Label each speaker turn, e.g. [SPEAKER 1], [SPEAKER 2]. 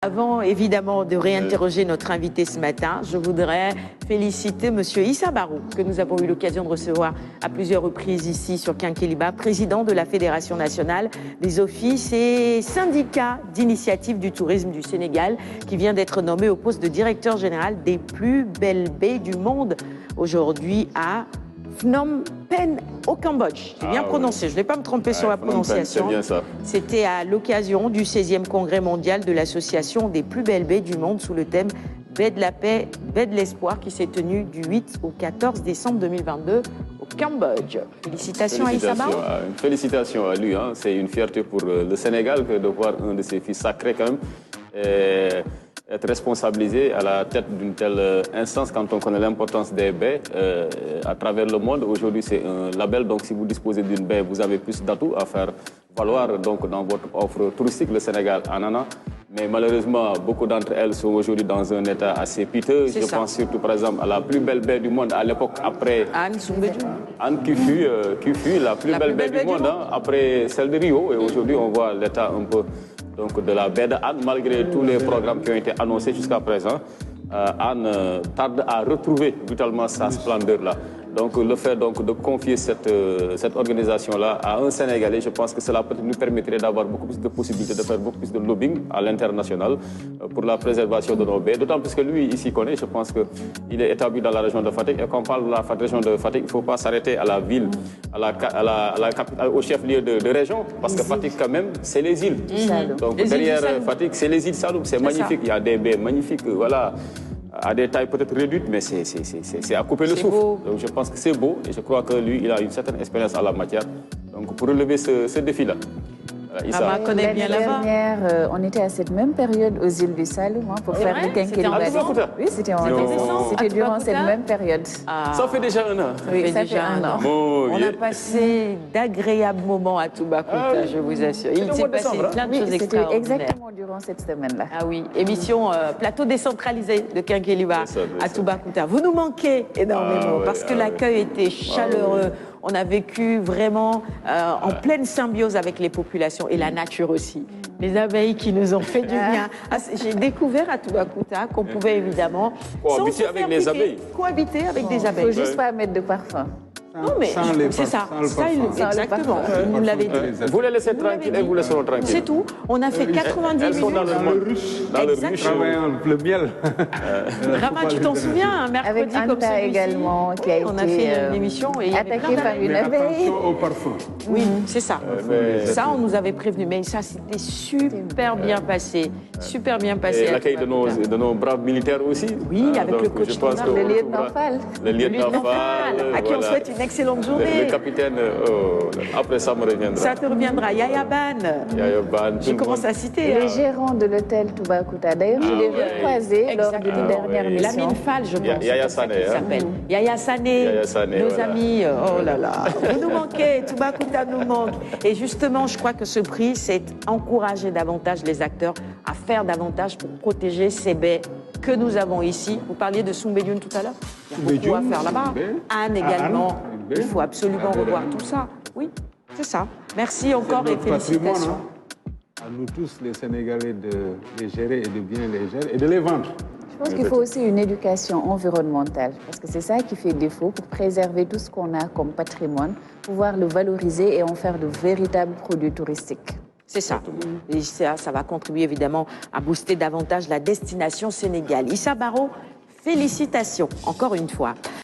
[SPEAKER 1] Avant évidemment de réinterroger notre invité ce matin, je voudrais féliciter Monsieur Issa Barou, que nous avons eu l'occasion de recevoir à plusieurs reprises ici sur Quinqueliba, président de la Fédération nationale des offices et syndicats d'initiative du tourisme du Sénégal, qui vient d'être nommé au poste de directeur général des plus belles baies du monde aujourd'hui à Phnom Penh au Cambodge. J'ai bien prononcé, je ne vais pas me tromper sur la prononciation. C'était à l'occasion du 16e congrès mondial de l'association des plus belles baies du monde sous le thème Baie de la paix, baie de l'espoir, qui s'est tenu du 8 au 14 décembre 2022 au Cambodge. Félicitations à Issa Barou.
[SPEAKER 2] Félicitations à lui, hein. C'est une fierté pour le Sénégal que de voir un de ses fils sacrés quand même. Être responsabilisé à la tête d'une telle instance quand on connaît l'importance des baies à travers le monde. Aujourd'hui, c'est un label, donc si vous disposez d'une baie, vous avez plus d'atouts à faire valoir donc, dans votre offre touristique. Le Sénégal en a, mais malheureusement, beaucoup d'entre elles sont aujourd'hui dans un état assez piteux. Je pense surtout par exemple à la plus belle baie du monde à l'époque après Anne qui fut la plus belle baie du monde après celle de Rio. Et aujourd'hui, on voit l'état un peu donc de la baie de Anne, malgré tous les programmes qui ont été annoncés jusqu'à présent. Anne tarde à retrouver brutalement sa splendeur-là. Donc le fait donc, de confier cette organisation-là à un Sénégalais, je pense que cela nous permettrait d'avoir beaucoup plus de possibilités de faire beaucoup plus de lobbying à l'international pour la préservation de nos baies. D'autant plus que lui, ici, connaît, je pense qu'il est établi dans la région de Fatick. Et quand on parle de la région de Fatick, il ne faut pas s'arrêter à la ville, au chef-lieu de région, parce que Fatick, quand même, c'est les îles. Donc derrière Fatick, c'est les îles Saloum, c'est magnifique. Il y a des baies magnifiques, voilà, à des tailles peut-être réduites, mais c'est à couper le souffle. Donc je pense que c'est beau et je crois que lui, il a une certaine expérience en la matière. Donc pour relever ce défi-là.
[SPEAKER 1] Issa connaît bien là-bas.
[SPEAKER 3] Dernière, on était à cette même période aux îles du Saloum pour faire le Quinqueliba.
[SPEAKER 2] Oui,
[SPEAKER 3] c'était durant cette même période.
[SPEAKER 2] Ça fait déjà un an.
[SPEAKER 3] Oui, ça fait un an.
[SPEAKER 1] On a passé d'agréables moments à Toubacouta, je vous assure. Il s'est passé plein de choses extraordinaires.
[SPEAKER 3] Exactement durant cette semaine-là.
[SPEAKER 1] Ah oui, émission plateau décentralisé de Quinqueliba à Toubacouta. Vous nous manquez énormément parce que l'accueil était chaleureux. On a vécu vraiment en pleine symbiose avec les populations et la nature aussi. Les abeilles qui nous ont fait du bien. J'ai découvert à Toubacouta qu'on pouvait évidemment
[SPEAKER 2] cohabiter avec les abeilles.
[SPEAKER 1] Cohabiter avec des abeilles.
[SPEAKER 3] Il ne faut juste pas mettre de parfum.
[SPEAKER 1] Non, mais c'est ça. Exactement. Vous nous l'avez dit.
[SPEAKER 2] Vous les laissez tranquilles et vous les laisserez tranquilles.
[SPEAKER 1] C'est tout. On a fait 90 minutes.
[SPEAKER 2] Dans le ruche.
[SPEAKER 4] Le miel.
[SPEAKER 1] Rama, tu t'en souviens, un mercredi
[SPEAKER 3] avec
[SPEAKER 1] comme celui-ci
[SPEAKER 3] également, qui a été
[SPEAKER 1] on a fait une émission et
[SPEAKER 3] attaqué par une abeille.
[SPEAKER 4] Au parfum.
[SPEAKER 1] Oui, c'est ça. Ça, on nous avait prévenu. Mais ça, c'était super bien passé. Super bien passé.
[SPEAKER 2] Et l'accueil de nos braves militaires aussi.
[SPEAKER 1] Oui, avec le coach
[SPEAKER 3] le lieutenant Fall.
[SPEAKER 2] Le lieutenant Fall.
[SPEAKER 1] À qui on souhaite une excellente journée.
[SPEAKER 2] Le capitaine, après ça me reviendra.
[SPEAKER 1] Ça te reviendra. Yaya Ban. Je commence à citer.
[SPEAKER 3] Les gérants de l'hôtel Toubacouta. D'ailleurs, je l'ai recroisé lors d'une dernière mission.
[SPEAKER 1] Lamine Fall, je pense.
[SPEAKER 2] Yaya Sané.
[SPEAKER 1] Yaya Sané. Nos amis. Oh là là. Vous nous manquez. Toubacouta nous manque. Et justement, je crois que ce prix, c'est encourager davantage les acteurs à faire davantage pour protéger ces baies que nous avons ici. Vous parliez de Soumbédioune tout à l'heure. Il y a beaucoup à faire là-bas. Anne également. Il faut absolument revoir tout ça. Oui, c'est ça. Merci encore et félicitations.
[SPEAKER 4] À nous tous, les Sénégalais, de les gérer et de bien les gérer et de les vendre.
[SPEAKER 3] Je pense qu'il faut aussi une éducation environnementale, parce que c'est ça qui fait défaut pour préserver tout ce qu'on a comme patrimoine, pouvoir le valoriser et en faire de véritables produits touristiques.
[SPEAKER 1] C'est ça. Et ça va contribuer évidemment à booster davantage la destination Sénégal. Issa Barou, félicitations encore une fois.